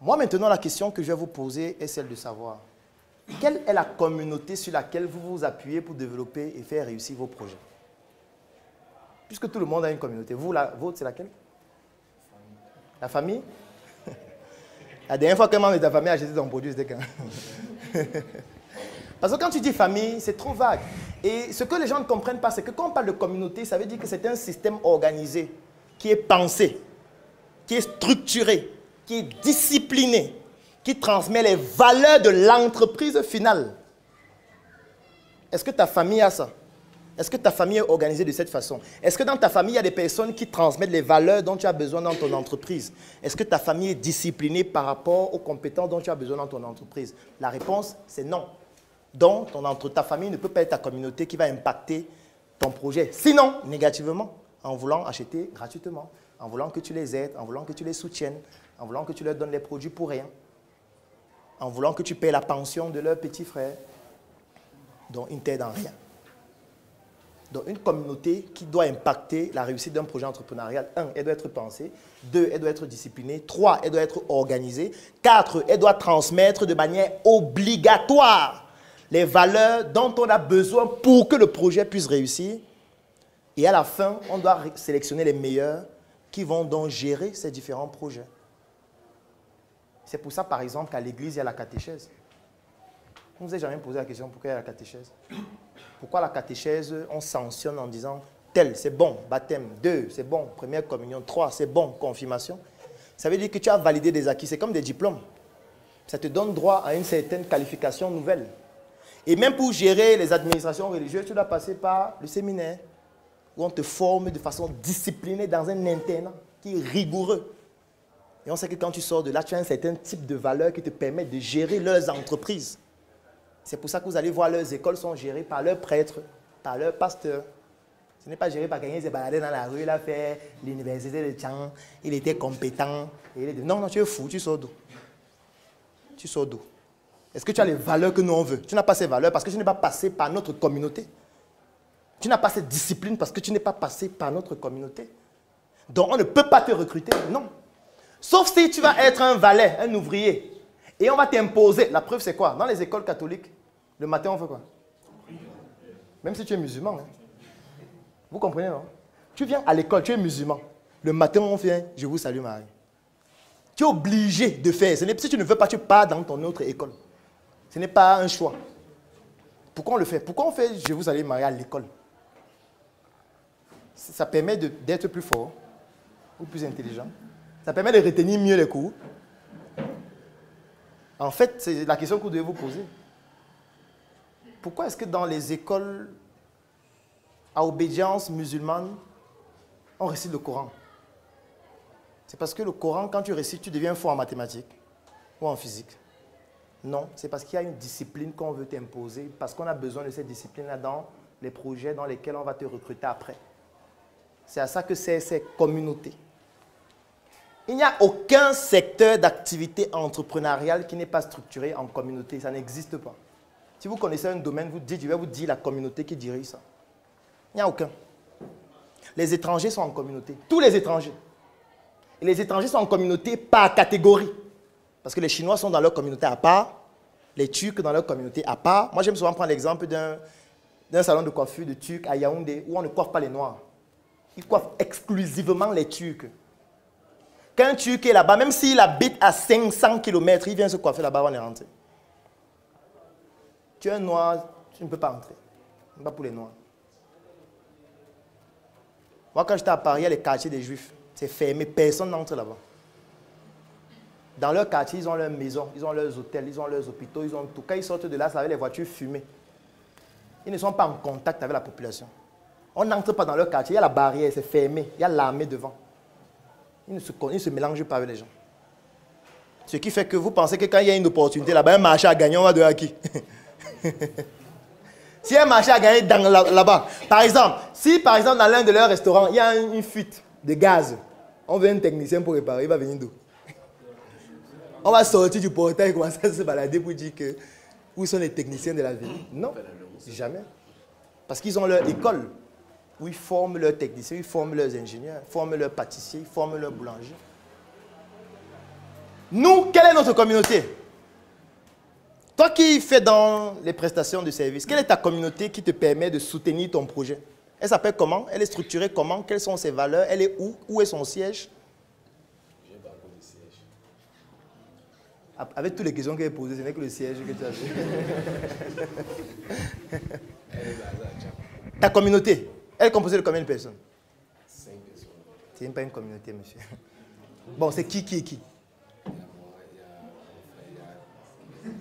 Moi, maintenant, la question que je vais vous poser est celle de savoir quelle est la communauté sur laquelle vous vous appuyez pour développer et faire réussir vos projets. Puisque tout le monde a une communauté. Vous, la vôtre, c'est laquelle? La famille? La dernière fois qu'un membre de ta famille a acheté ton produit, c'était quand? Parce que quand tu dis famille, c'est trop vague. Et ce que les gens ne comprennent pas, c'est que quand on parle de communauté, ça veut dire que c'est un système organisé, qui est pensé, qui est structuré, qui est discipliné, qui transmet les valeurs de l'entreprise finale. Est-ce que ta famille a ça? Est-ce que ta famille est organisée de cette façon? Est-ce que dans ta famille, il y a des personnes qui transmettent les valeurs dont tu as besoin dans ton entreprise? Est-ce que ta famille est disciplinée par rapport aux compétences dont tu as besoin dans ton entreprise? La réponse, c'est non. Donc, ta famille ne peut pas être ta communauté qui va impacter ton projet. Sinon, négativement, en voulant acheter gratuitement, en voulant que tu les aides, en voulant que tu les soutiennes, en voulant que tu leur donnes les produits pour rien, en voulant que tu payes la pension de leur petit frère, dont ils ne t'aident en rien. Donc, une communauté qui doit impacter la réussite d'un projet entrepreneurial, 1, elle doit être pensée, 2, elle doit être disciplinée, 3, elle doit être organisée, 4, elle doit transmettre de manière obligatoire les valeurs dont on a besoin pour que le projet puisse réussir. Et à la fin, on doit sélectionner les meilleurs qui vont donc gérer ces différents projets. C'est pour ça, par exemple, qu'à l'église, il y a la catéchèse. Vous ne vous avez jamais posé la question pourquoi il y a la catéchèse? Pourquoi la catéchèse, on sanctionne en disant tel, c'est bon, baptême, 2, c'est bon, première communion, 3, c'est bon, confirmation. Ça veut dire que tu as validé des acquis, c'est comme des diplômes. Ça te donne droit à une certaine qualification nouvelle. Et même pour gérer les administrations religieuses, tu dois passer par le séminaire, où on te forme de façon disciplinée dans un internat qui est rigoureux. Et on sait que quand tu sors de là, tu as un certain type de valeurs qui te permettent de gérer leurs entreprises. C'est pour ça que vous allez voir, leurs écoles sont gérées par leurs prêtres, par leurs pasteurs. Ce n'est pas géré par quelqu'un qui s'est baladé dans la rue, il a fait l'université de Tchang, il était compétent. Non, non, tu es fou, tu sors d'où? Tu sors d'où? Est-ce que tu as les valeurs que nous on veut? Tu n'as pas ces valeurs parce que tu n'es pas passé par notre communauté. Tu n'as pas cette discipline parce que tu n'es pas passé par notre communauté. Donc on ne peut pas te recruter, non. Sauf si tu vas être un valet, un ouvrier. Et on va t'imposer. La preuve c'est quoi? Dans les écoles catholiques, le matin on fait quoi? Même si tu es musulman. Hein. Vous comprenez, non? Tu viens à l'école, tu es musulman. Le matin on fait « Je vous salue Marie ». Tu es obligé de faire. Si tu ne veux pas, tu pars dans ton autre école. Ce n'est pas un choix. Pourquoi on le fait? Pourquoi on fait « Je vous salue Marie » à l'école? Ça permet d'être plus fort ou plus intelligent. Ça permet de retenir mieux les cours. En fait, c'est la question que vous devez vous poser. Pourquoi est-ce que dans les écoles à obédience musulmane, on récite le Coran? C'est parce que le Coran, quand tu récites, tu deviens fort en mathématiques ou en physique. Non, c'est parce qu'il y a une discipline qu'on veut t'imposer, parce qu'on a besoin de cette discipline-là dans les projets dans lesquels on va te recruter après. C'est à ça que c'est ces communautés. Il n'y a aucun secteur d'activité entrepreneuriale qui n'est pas structuré en communauté. Ça n'existe pas. Si vous connaissez un domaine, vous dites, je vais vous dire la communauté qui dirige ça. Il n'y a aucun. Les étrangers sont en communauté. Tous les étrangers. Et les étrangers sont en communauté par catégorie. Parce que les Chinois sont dans leur communauté à part, les Turcs dans leur communauté à part. Moi, j'aime souvent prendre l'exemple d'un salon de coiffure de Turcs à Yaoundé où on ne coiffe pas les Noirs. Ils coiffent exclusivement les Turcs. Quand un Turc est là-bas, même s'il habite à 500 km, il vient se coiffer là-bas avant de rentrer. Tu es un Noir, tu ne peux pas entrer. Pas pour les Noirs. Moi, quand j'étais à Paris, il y a les quartiers des Juifs. C'est fermé, personne n'entre là-bas. Dans leur quartier, ils ont leurs maisons, ils ont leurs hôtels, ils ont leurs hôpitaux, ils ont tout. Quand ils sortent de là, c'est avec les voitures fumées. Ils ne sont pas en contact avec la population. On n'entre pas dans leur quartier, il y a la barrière, c'est fermé, il y a l'armée devant. Ils ne se mélangent pas avec les gens. Ce qui fait que vous pensez que quand il y a une opportunité là-bas, un marché à gagner, on va donner à qui? Si un marché à gagner là-bas, par exemple, si par exemple dans l'un de leurs restaurants, il y a une fuite de gaz, on veut un technicien pour réparer, il va venir d'où? On va sortir du portail et commencer à se balader pour dire que où sont les techniciens de la ville? Non, jamais. Parce qu'ils ont leur école où ils forment leurs techniciens, ils forment leurs ingénieurs, ils forment leurs pâtissiers, ils forment leurs boulangers. Nous, quelle est notre communauté? Toi qui fais dans les prestations de services, quelle est ta communauté qui te permet de soutenir ton projet? Elle s'appelle comment? Elle est structurée comment? Quelles sont ses valeurs? Elle est où? Où est son siège? J'ai pas encore de siège. Avec toutes les questions qu'elle a posées, ce n'est que le siège que tu as fait. Ta communauté, elle est composée de combien de personnes? 5 personnes. Ce n'est pas une communauté, monsieur. Bon, c'est qui est qui?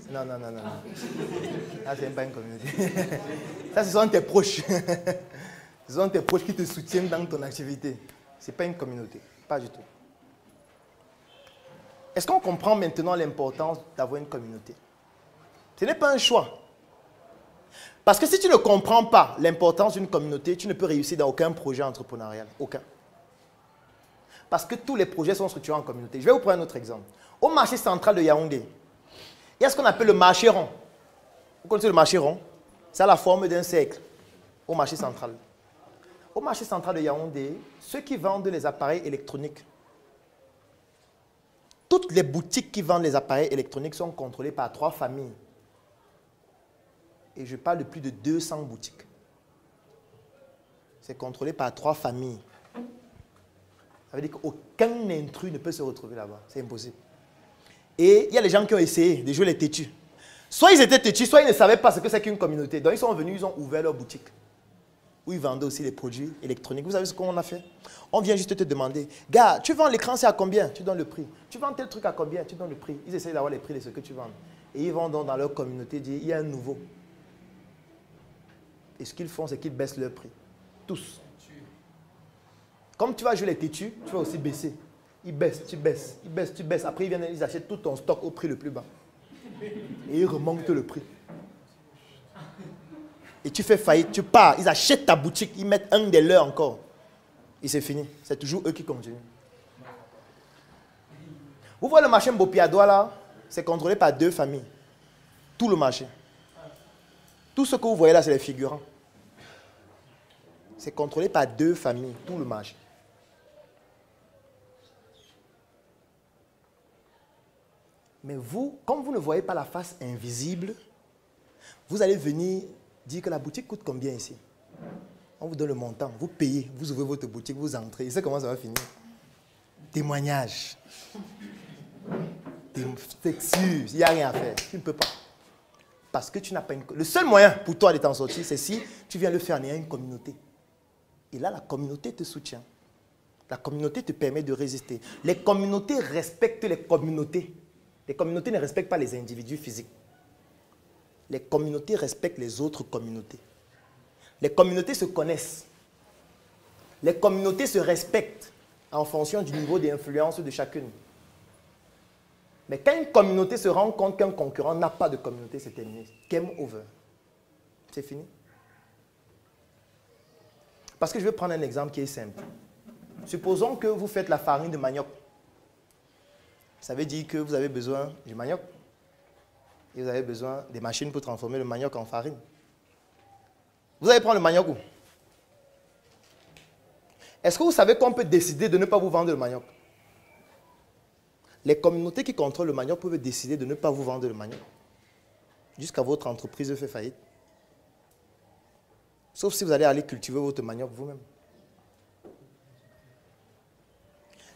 Non. Ça, c'est pas une communauté. Ça, ce sont tes proches. Ce sont tes proches qui te soutiennent dans ton activité. Ce n'est pas une communauté. Pas du tout. Est-ce qu'on comprend maintenant l'importance d'avoir une communauté? Ce n'est pas un choix. Parce que si tu ne comprends pas l'importance d'une communauté, tu ne peux réussir dans aucun projet entrepreneurial. Aucun. Parce que tous les projets sont structurés en communauté. Je vais vous prendre un autre exemple. Au marché central de Yaoundé, il y a ce qu'on appelle le marché rond. Vous connaissez le marché rond? C'est à la forme d'un cercle au marché central. Au marché central de Yaoundé, ceux qui vendent les appareils électroniques, toutes les boutiques qui vendent les appareils électroniques sont contrôlées par 3 familles. Et je parle de plus de 200 boutiques. C'est contrôlé par 3 familles. Ça veut dire qu'aucun intrus ne peut se retrouver là-bas. C'est impossible. Et il y a les gens qui ont essayé de jouer les têtus. Soit ils étaient têtus, soit ils ne savaient pas ce que c'est qu'une communauté. Donc ils sont venus, ils ont ouvert leur boutique. Où ils vendaient aussi les produits électroniques. Vous savez ce qu'on a fait? On vient juste te demander, gars, tu vends l'écran, c'est à combien? Tu donnes le prix. Tu vends tel truc à combien? Tu donnes le prix. Ils essayent d'avoir les prix de ce que tu vends. Et ils vont donc dans leur communauté dire, il y a un nouveau. Et ce qu'ils font, c'est qu'ils baissent leur prix. Tous. Comme tu vas jouer les têtus, tu vas aussi baisser. Ils baissent, tu baisses, ils baissent, tu baisses. Après, ils viennent, ils achètent tout ton stock au prix le plus bas. Et ils remontent le prix. Et tu fais faillite, tu pars. Ils achètent ta boutique, ils mettent un des leurs encore. Et c'est fini. C'est toujours eux qui continuent. Vous voyez le marché Mbopiadoua là, c'est contrôlé par 2 familles. Tout le marché. Tout ce que vous voyez là, c'est les figurants. C'est contrôlé par 2 familles, tout le marché. Mais vous, comme vous ne voyez pas la face invisible, vous allez venir dire que la boutique coûte combien ici? On vous donne le montant, vous payez, vous ouvrez votre boutique, vous entrez. Et c'est comment ça va finir? Témoignage. C'est sûr, il n'y a rien à faire. Tu ne peux pas. Parce que tu n'as pas une... Le seul moyen pour toi de t'en sortir, c'est si tu viens le faire en ayant une communauté. Et là, la communauté te soutient. La communauté te permet de résister. Les communautés respectent les communautés. Les communautés ne respectent pas les individus physiques. Les communautés respectent les autres communautés. Les communautés se connaissent. Les communautés se respectent en fonction du niveau d'influence de chacune. Mais quand une communauté se rend compte qu'un concurrent n'a pas de communauté, c'est terminé. Game over. C'est fini. Parce que je vais prendre un exemple qui est simple. Supposons que vous faites la farine de manioc. Ça veut dire que vous avez besoin du manioc. Et vous avez besoin des machines pour transformer le manioc en farine. Vous allez prendre le manioc où? Est-ce que vous savez qu'on peut décider de ne pas vous vendre le manioc? Les communautés qui contrôlent le manioc peuvent décider de ne pas vous vendre le manioc. Jusqu'à votre entreprise fait faillite. Sauf si vous allez aller cultiver votre manioc vous-même.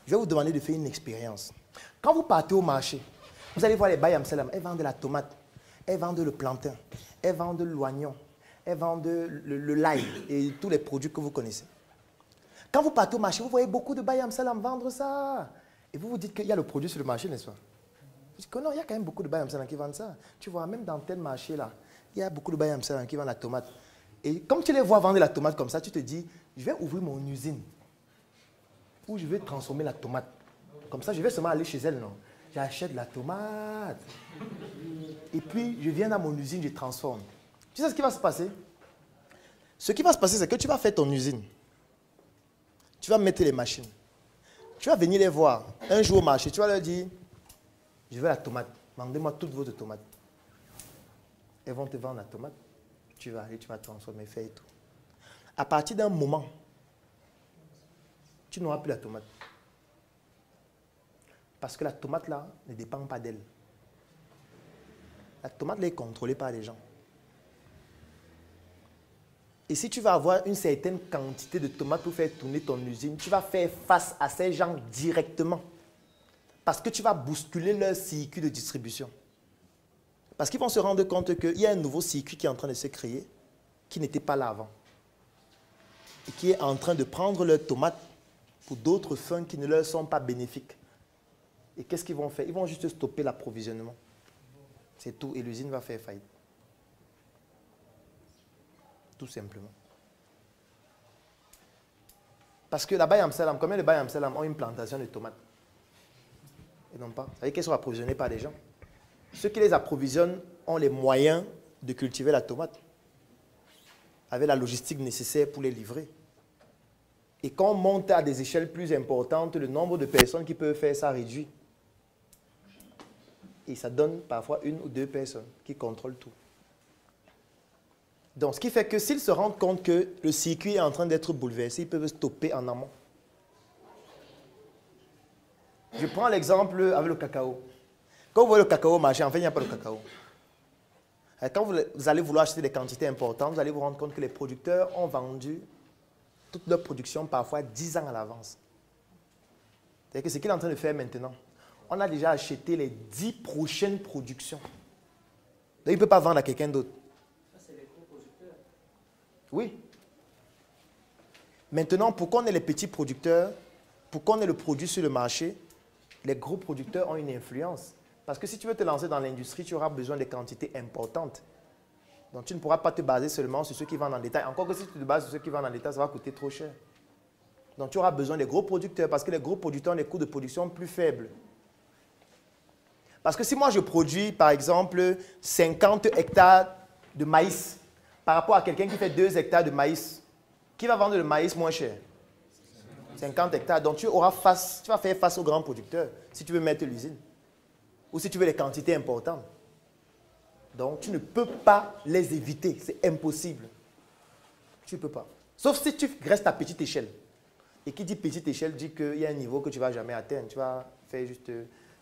Je vais vous demander de faire une expérience. Quand vous partez au marché, vous allez voir les Bayam Salam. Elles vendent la tomate, elles vendent le plantain, elles vendent l'oignon, elles vendent le l'ail et tous les produits que vous connaissez. Quand vous partez au marché, vous voyez beaucoup de Bayam Salam vendre ça. Et vous vous dites qu'il y a le produit sur le marché, n'est-ce pas? Vous dites que non, il y a quand même beaucoup de Bayam Salam qui vendent ça. Tu vois, même dans tel marché là, il y a beaucoup de Bayam Salam qui vendent la tomate. Et comme tu les vois vendre la tomate comme ça, tu te dis, je vais ouvrir mon usine où je vais transformer la tomate. Comme ça, je vais seulement aller chez elle, non? J'achète la tomate. Et puis, je viens dans mon usine, je transforme. Tu sais ce qui va se passer? Ce qui va se passer, c'est que tu vas faire ton usine. Tu vas mettre les machines. Tu vas venir les voir. Un jour au marché, tu vas leur dire, je veux la tomate. Vendez-moi toutes vos tomates. Elles vont te vendre la tomate. Tu vas aller, tu vas transformer, faire et tout. À partir d'un moment, tu n'auras plus la tomate. Parce que la tomate là ne dépend pas d'elle. La tomate là est contrôlée par les gens. Et si tu vas avoir une certaine quantité de tomates pour faire tourner ton usine, tu vas faire face à ces gens directement. Parce que tu vas bousculer leur circuit de distribution. Parce qu'ils vont se rendre compte qu'il y a un nouveau circuit qui est en train de se créer, qui n'était pas là avant. Et qui est en train de prendre leurs tomates pour d'autres fins qui ne leur sont pas bénéfiques. Et qu'est-ce qu'ils vont faire? Ils vont juste stopper l'approvisionnement. C'est tout. Et l'usine va faire faillite. Tout simplement. Parce que là-bas, Amsterdam, combien de Baye Amsterdam ont une plantation de tomates? Et non pas. Vous savez qu'elles sont approvisionnées par des gens. Ceux qui les approvisionnent ont les moyens de cultiver la tomate, avec la logistique nécessaire pour les livrer. Et quand on monte à des échelles plus importantes, le nombre de personnes qui peuvent faire ça réduit. Et ça donne parfois 1 ou 2 personnes qui contrôlent tout. Donc, ce qui fait que s'ils se rendent compte que le circuit est en train d'être bouleversé, ils peuvent stopper en amont. Je prends l'exemple avec le cacao. Quand vous voyez le cacao marcher, en fait, il n'y a pas de cacao. Et quand vous allez vouloir acheter des quantités importantes, vous allez vous rendre compte que les producteurs ont vendu toute leur production parfois 10 ans à l'avance. C'est-à-dire que ce qu'il est en train de faire maintenant, on a déjà acheté les 10 prochaines productions. Donc, il ne peut pas vendre à quelqu'un d'autre. Ça, c'est les gros producteurs. Oui. Maintenant, pour qu'on ait les petits producteurs, pour qu'on ait le produit sur le marché, les gros producteurs ont une influence. Parce que si tu veux te lancer dans l'industrie, tu auras besoin de quantités importantes. Donc, tu ne pourras pas te baser seulement sur ceux qui vendent en détail. Encore que si tu te bases sur ceux qui vendent en détail, ça va coûter trop cher. Donc, tu auras besoin des gros producteurs parce que les gros producteurs ont des coûts de production plus faibles. Parce que si moi, je produis, par exemple, 50 hectares de maïs par rapport à quelqu'un qui fait 2 hectares de maïs, qui va vendre le maïs moins cher? 50 hectares. Donc, tu vas faire face aux grands producteurs si tu veux mettre l'usine. Ou si tu veux les quantités importantes. Donc, tu ne peux pas les éviter. C'est impossible. Tu ne peux pas. Sauf si tu restes à petite échelle. Et qui dit petite échelle dit qu'il y a un niveau que tu ne vas jamais atteindre. Tu vas faire juste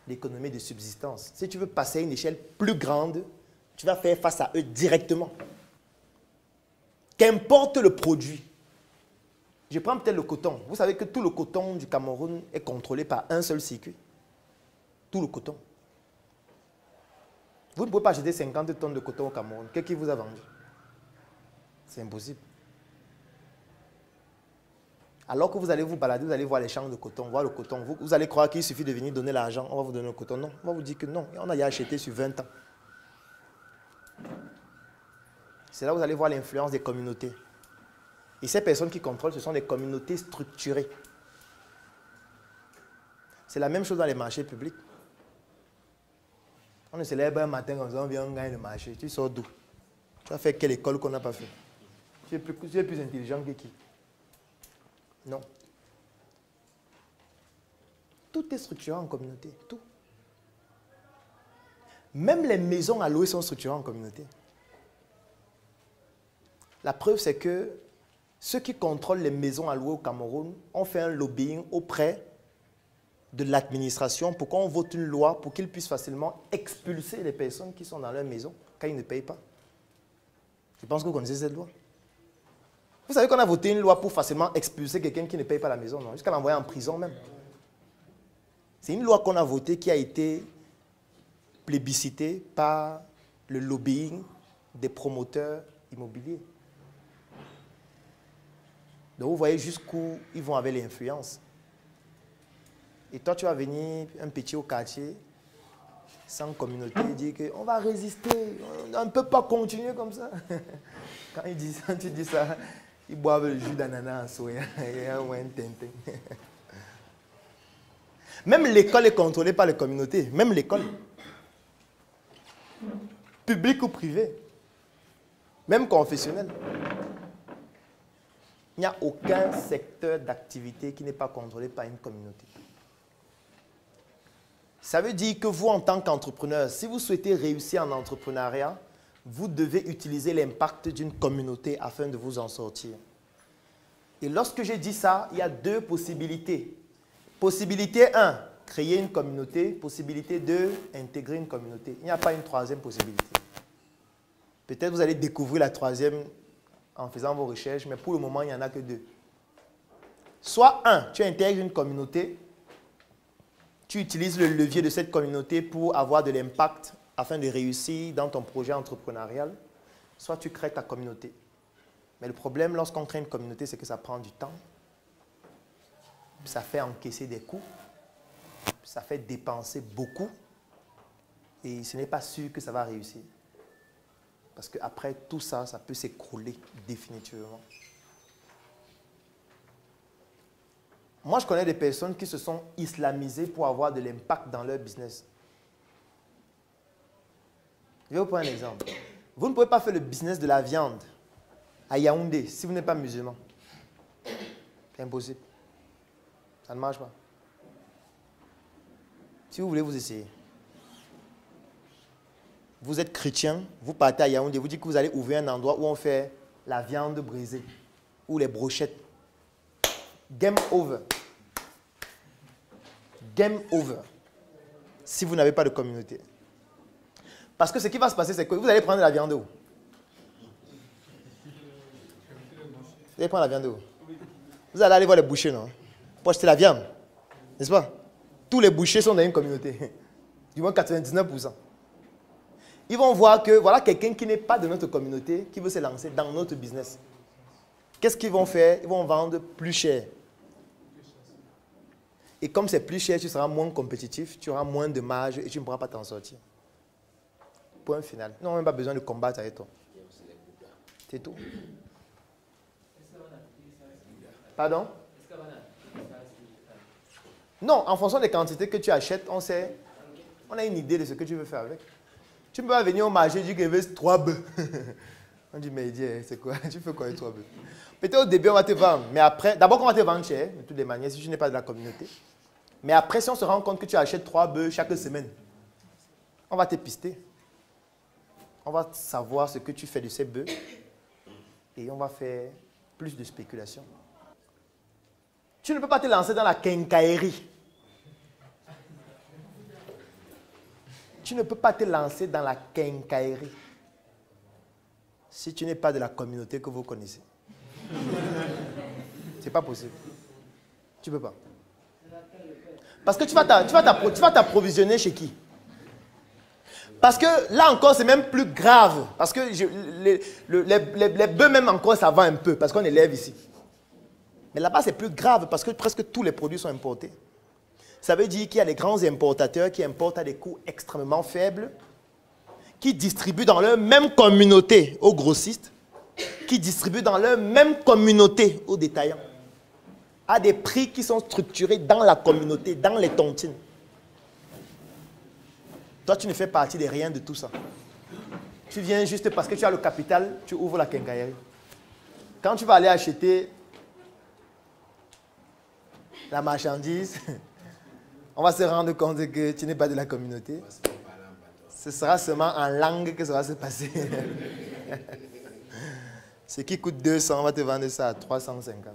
l'économie de subsistance. Si tu veux passer à une échelle plus grande, tu vas faire face à eux directement. Qu'importe le produit. Je prends peut-être le coton. Vous savez que tout le coton du Cameroun est contrôlé par un seul circuit. Tout le coton. Vous ne pouvez pas acheter 50 tonnes de coton au Cameroun. Qu'est-ce qui vous a vendu? C'est impossible. Alors que vous allez vous balader, vous allez voir les champs de coton, voir le coton. Vous allez croire qu'il suffit de venir donner l'argent, on va vous donner le coton. Non, on va vous dire que non. On a y acheté sur 20 ans. C'est là où vous allez voir l'influence des communautés. Et ces personnes qui contrôlent, ce sont des communautés structurées. C'est la même chose dans les marchés publics. On ne se lève un matin comme ça, on vient, on gagne le marché. Tu sors d'où? Tu as fait quelle école qu'on n'a pas fait? Tu es plus intelligent que qui? Non. Tout est structuré en communauté. Tout. Même les maisons à louer sont structurées en communauté. La preuve, c'est que ceux qui contrôlent les maisons à louer au Cameroun ont fait un lobbying auprès de l'administration pour qu'on vote une loi pour qu'ils puissent facilement expulser les personnes qui sont dans leur maison quand ils ne payent pas. Je pense que vous connaissez cette loi. Vous savez qu'on a voté une loi pour facilement expulser quelqu'un qui ne paye pas la maison, non? Jusqu'à l'envoyer en prison même. C'est une loi qu'on a votée qui a été plébiscitée par le lobbying des promoteurs immobiliers. Donc vous voyez jusqu'où ils vont avec l'influence. Et toi, tu vas venir, un petit au quartier, sans communauté, et dire qu'on va résister, on ne peut pas continuer comme ça. Quand ils disent ça, tu dis ça, ils boivent le jus d'ananas en soya et un tintin. Même l'école est contrôlée par les communautés, même l'école. Publique ou privée, même confessionnelle. Il n'y a aucun secteur d'activité qui n'est pas contrôlé par une communauté. Ça veut dire que vous, en tant qu'entrepreneur, si vous souhaitez réussir en entrepreneuriat, vous devez utiliser l'impact d'une communauté afin de vous en sortir. Et lorsque j'ai dit ça, il y a 2 possibilités. Possibilité 1, créer une communauté, possibilité d'intégrer une communauté. Il n'y a pas une troisième possibilité. Peut-être vous allez découvrir la troisième en faisant vos recherches, mais pour le moment, il n'y en a que deux. Soit un, tu intègres une communauté, tu utilises le levier de cette communauté pour avoir de l'impact afin de réussir dans ton projet entrepreneurial, soit tu crées ta communauté. Mais le problème lorsqu'on crée une communauté, c'est que ça prend du temps, ça fait encaisser des coûts, ça fait dépenser beaucoup et ce n'est pas sûr que ça va réussir. Parce qu'après tout ça, ça peut s'écrouler définitivement. Moi, je connais des personnes qui se sont islamisées pour avoir de l'impact dans leur business. Je vais vous prendre un exemple. Vous ne pouvez pas faire le business de la viande à Yaoundé si vous n'êtes pas musulman. C'est impossible. Ça ne marche pas. Si vous voulez, vous essayez. Vous êtes chrétien, vous partez à Yaoundé, vous dites que vous allez ouvrir un endroit où on fait la viande brisée ou les brochettes. Game over. Game over. Si vous n'avez pas de communauté. Parce que ce qui va se passer, c'est que vous allez prendre la viande où? Vous allez prendre la viande où? Vous allez aller voir les bouchers, non? Pour acheter la viande. N'est-ce pas? Tous les bouchers sont dans une communauté. Du moins 99%. Ils vont voir que voilà quelqu'un qui n'est pas de notre communauté, qui veut se lancer dans notre business. Qu'est-ce qu'ils vont faire? Ils vont vendre plus cher. Et comme c'est plus cher, tu seras moins compétitif, tu auras moins de marge et tu ne pourras pas t'en sortir. Point final. Ils n'ont même pas besoin de combattre avec toi. C'est tout. Pardon? Non, en fonction des quantités que tu achètes, on sait, on a une idée de ce que tu veux faire avec. Tu peux pas venir au marché et dire qu'il veut 3 bœufs. On dit, mais c'est quoi? Tu fais quoi avec 3 bœufs? Peut-être au début, on va te vendre. Mais après, d'abord, on va te vendre cher, de toutes les manières, si tu n'es pas de la communauté. Mais après, si on se rend compte que tu achètes 3 bœufs chaque semaine, on va te pister. On va savoir ce que tu fais de ces bœufs et on va faire plus de spéculation. Tu ne peux pas te lancer dans la quincaillerie. Tu ne peux pas te lancer dans la quincaillerie si tu n'es pas de la communauté que vous connaissez. C'est pas possible. Tu ne peux pas. Parce que tu vas t'approvisionner chez qui? Parce que là encore, c'est même plus grave. Parce que les bœufs, même encore, ça va un peu. Parce qu'on élève ici. Mais là-bas, c'est plus grave parce que presque tous les produits sont importés. Ça veut dire qu'il y a des grands importateurs qui importent à des coûts extrêmement faibles, qui distribuent dans leur même communauté aux grossistes, qui distribuent dans leur même communauté aux détaillants, à des prix qui sont structurés dans la communauté, dans les tontines. Toi, tu ne fais partie de rien de tout ça. Tu viens juste parce que tu as le capital, tu ouvres la quincaillerie. Quand tu vas aller acheter la marchandise, on va se rendre compte que tu n'es pas de la communauté. Ce sera seulement en langue que ça va se passer. Ce qui coûte 200, on va te vendre ça à 350.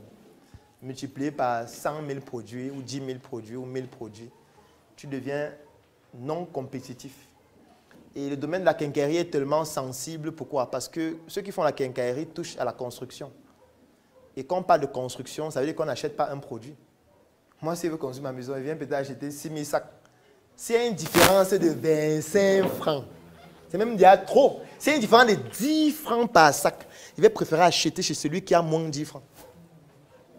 Multiplié par 100 000 produits, ou 10 000 produits, ou 1000 produits, tu deviens non compétitif. Et le domaine de la quincaillerie est tellement sensible. Pourquoi? Parce que ceux qui font la quincaillerie touchent à la construction. Et quand on parle de construction, ça veut dire qu'on n'achète pas un produit. Moi, si je veux construire ma maison, je viens peut-être acheter 6 000 sacs. S'il y a une différence de 25 francs, c'est même déjà trop. S'il y a une différence de 10 francs par sac, je vais préférer acheter chez celui qui a moins de 10 francs.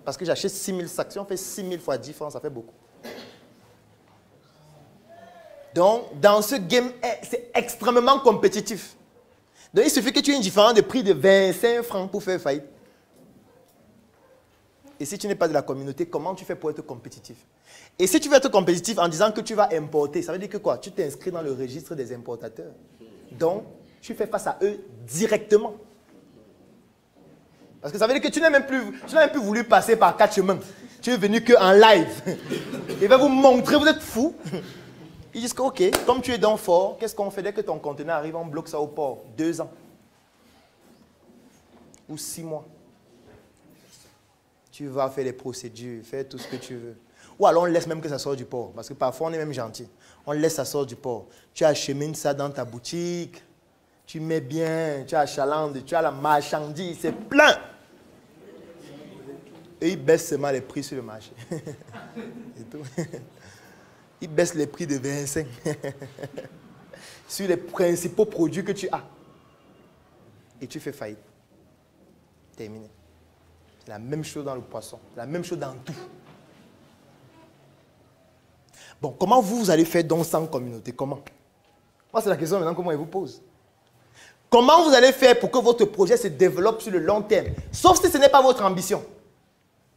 Parce que j'achète 6 000 sacs. Si on fait 6 000 fois 10 francs, ça fait beaucoup. Donc, dans ce game, c'est extrêmement compétitif. Donc, il suffit que tu aies une différence de prix de 25 francs pour faire faillite. Et si tu n'es pas de la communauté, comment tu fais pour être compétitif? Et si tu veux être compétitif en disant que tu vas importer, ça veut dire que quoi? Tu t'inscris dans le registre des importateurs. Donc, tu fais face à eux directement. Parce que ça veut dire que tu n'as même plus voulu passer par 4 chemins. Tu es venu qu'en live. Il va vous montrer, vous êtes fous. Ils disent que, ok, comme tu es dans fort, qu'est-ce qu'on fait dès que ton conteneur arrive, on bloque ça au port? 2 ans. Ou 6 mois. Tu vas faire les procédures, faire tout ce que tu veux. Ou alors on laisse même que ça sorte du port. Parce que parfois on est même gentil. On laisse ça sortir du port. Tu achemines ça dans ta boutique. Tu mets bien, tu achalandes, tu as la marchandise, c'est plein. Et ils baissent seulement les prix sur le marché. C'est tout. Ils baissent les prix de 25 sur les principaux produits que tu as. Et tu fais faillite. Terminé. C'est la même chose dans le poisson. La même chose dans tout. Bon, comment vous allez faire donc sans communauté? Comment? Moi, c'est la question maintenant que moi, je vous pose. Comment vous allez faire pour que votre projet se développe sur le long terme? Sauf si ce n'est pas votre ambition.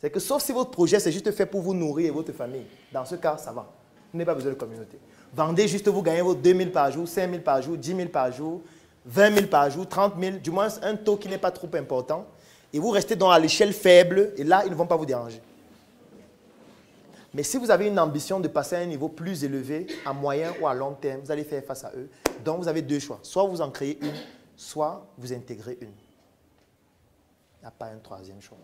C'est que sauf si votre projet, c'est juste fait pour vous nourrir et votre famille. Dans ce cas, ça va. Vous n'avez pas besoin de communauté. Vendez juste, vous gagnez vos 2 000 par jour, 5 000 par jour, 10 000 par jour, 20 000 par jour, 30 000, du moins un taux qui n'est pas trop important. Et vous restez donc à l'échelle faible et là, ils ne vont pas vous déranger. Mais si vous avez une ambition de passer à un niveau plus élevé, à moyen ou à long terme, vous allez faire face à eux. Donc, vous avez deux choix. Soit vous en créez une, soit vous intégrez une. Il n'y a pas un troisième choix.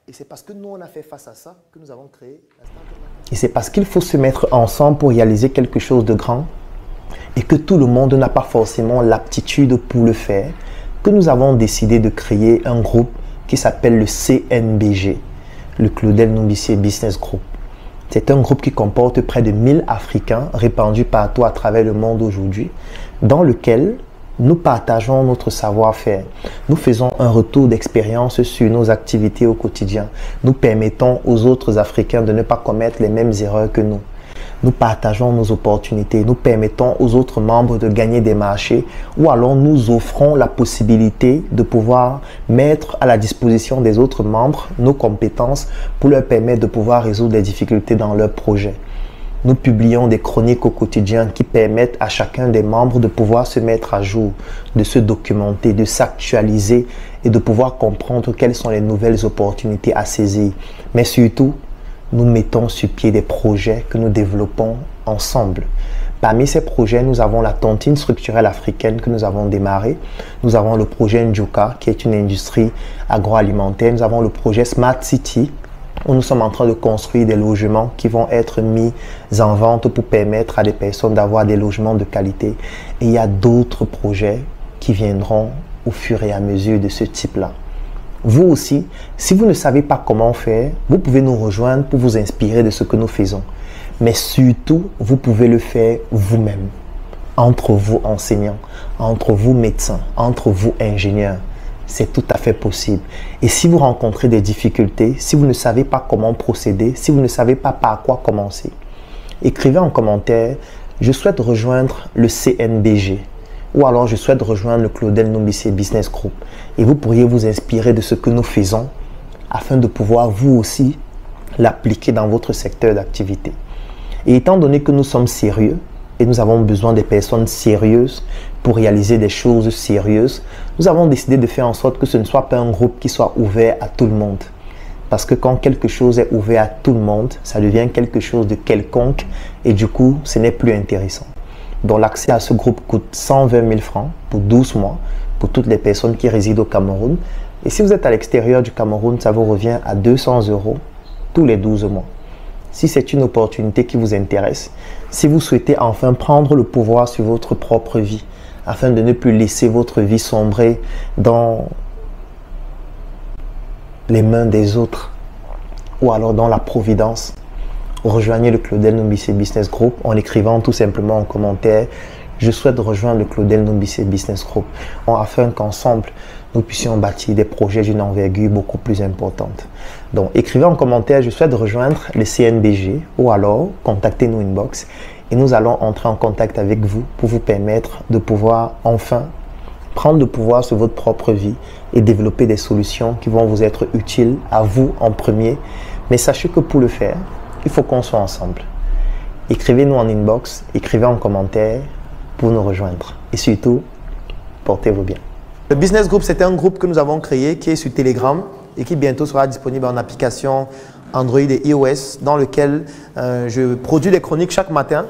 Et c'est parce que nous, on a fait face à ça que nous avons créé la start-up. Et c'est parce qu'il faut se mettre ensemble pour réaliser quelque chose de grand et que tout le monde n'a pas forcément l'aptitude pour le faire que nous avons décidé de créer un groupe qui s'appelle le CNBG, le Claudel Nombissier Business Group. C'est un groupe qui comporte près de 1000 Africains répandus partout à travers le monde aujourd'hui, dans lequel nous partageons notre savoir-faire. Nous faisons un retour d'expérience sur nos activités au quotidien. Nous permettons aux autres Africains de ne pas commettre les mêmes erreurs que nous. Nous partageons nos opportunités. Nous permettons aux autres membres de gagner des marchés ou alors nous offrons la possibilité de pouvoir mettre à la disposition des autres membres nos compétences pour leur permettre de pouvoir résoudre des difficultés dans leurs projets. Nous publions des chroniques au quotidien qui permettent à chacun des membres de pouvoir se mettre à jour, de se documenter, de s'actualiser et de pouvoir comprendre quelles sont les nouvelles opportunités à saisir. Mais surtout, nous mettons sur pied des projets que nous développons ensemble. Parmi ces projets, nous avons la tontine structurelle africaine que nous avons démarrée. Nous avons le projet Njuka, qui est une industrie agroalimentaire. Nous avons le projet Smart City, où nous sommes en train de construire des logements qui vont être mis en vente pour permettre à des personnes d'avoir des logements de qualité. Et il y a d'autres projets qui viendront au fur et à mesure de ce type-là. Vous aussi, si vous ne savez pas comment faire, vous pouvez nous rejoindre pour vous inspirer de ce que nous faisons. Mais surtout, vous pouvez le faire vous-même, entre vous enseignants, entre vous médecins, entre vous ingénieurs. C'est tout à fait possible. Et si vous rencontrez des difficultés, si vous ne savez pas comment procéder, si vous ne savez pas par quoi commencer, écrivez en commentaire « Je souhaite rejoindre le CNBG » ou alors « Je souhaite rejoindre le Claudel Nombissier Business Group » et vous pourriez vous inspirer de ce que nous faisons afin de pouvoir vous aussi l'appliquer dans votre secteur d'activité. Et étant donné que nous sommes sérieux et nous avons besoin des personnes sérieuses pour réaliser des choses sérieuses, nous avons décidé de faire en sorte que ce ne soit pas un groupe qui soit ouvert à tout le monde. Parce que quand quelque chose est ouvert à tout le monde, ça devient quelque chose de quelconque et du coup, ce n'est plus intéressant. Donc l'accès à ce groupe coûte 120 000 francs pour 12 mois pour toutes les personnes qui résident au Cameroun. Et si vous êtes à l'extérieur du Cameroun, ça vous revient à 200 € tous les 12 mois. Si c'est une opportunité qui vous intéresse, si vous souhaitez enfin prendre le pouvoir sur votre propre vie, afin de ne plus laisser votre vie sombrer dans les mains des autres ou alors dans la providence, rejoignez le Claudel Nombissier Business Group en écrivant tout simplement en commentaire « Je souhaite rejoindre le Claudel Nombissier Business Group » afin qu'ensemble, nous puissions bâtir des projets d'une envergure beaucoup plus importante. Donc, écrivez en commentaire « Je souhaite rejoindre le CNBG » ou alors contactez-nous inbox et nous allons entrer en contact avec vous pour vous permettre de pouvoir enfin prendre le pouvoir sur votre propre vie et développer des solutions qui vont vous être utiles à vous en premier. Mais sachez que pour le faire, il faut qu'on soit ensemble. Écrivez-nous en inbox, écrivez en commentaire pour nous rejoindre. Et surtout, portez-vous bien. Le Business Group, c'est un groupe que nous avons créé qui est sur Telegram et qui bientôt sera disponible en application Android et iOS, dans lequel je produis des chroniques chaque matin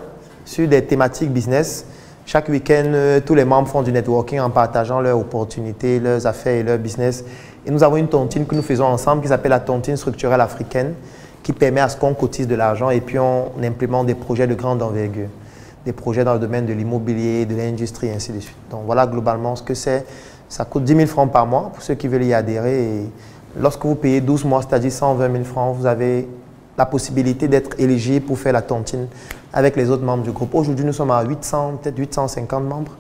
sur des thématiques business. Chaque week-end, tous les membres font du networking en partageant leurs opportunités, leurs affaires et leurs business. Et nous avons une tontine que nous faisons ensemble qui s'appelle la tontine structurelle africaine, qui permet à ce qu'on cotise de l'argent et puis on implémente des projets de grande envergure. Des projets dans le domaine de l'immobilier, de l'industrie, et ainsi de suite. Donc voilà globalement ce que c'est. Ça coûte 10 000 francs par mois pour ceux qui veulent y adhérer. Et lorsque vous payez 12 mois, c'est-à-dire 120 000 francs, vous avez la possibilité d'être éligible pour faire la tontine avec les autres membres du groupe. Aujourd'hui, nous sommes à 800, peut-être 850 membres,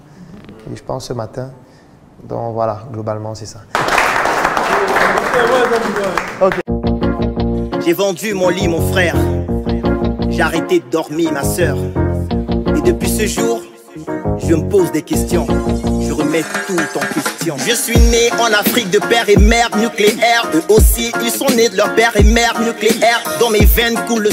et je pense ce matin. Donc voilà, globalement, c'est ça. Okay. J'ai vendu mon lit, mon frère. J'ai arrêté de dormir, ma soeur. Et depuis ce jour, je me pose des questions. Je remets tout en question. Je suis né en Afrique de père et mère nucléaire. Eux aussi, ils sont nés de leur père et mère nucléaire. Dans mes veines coule le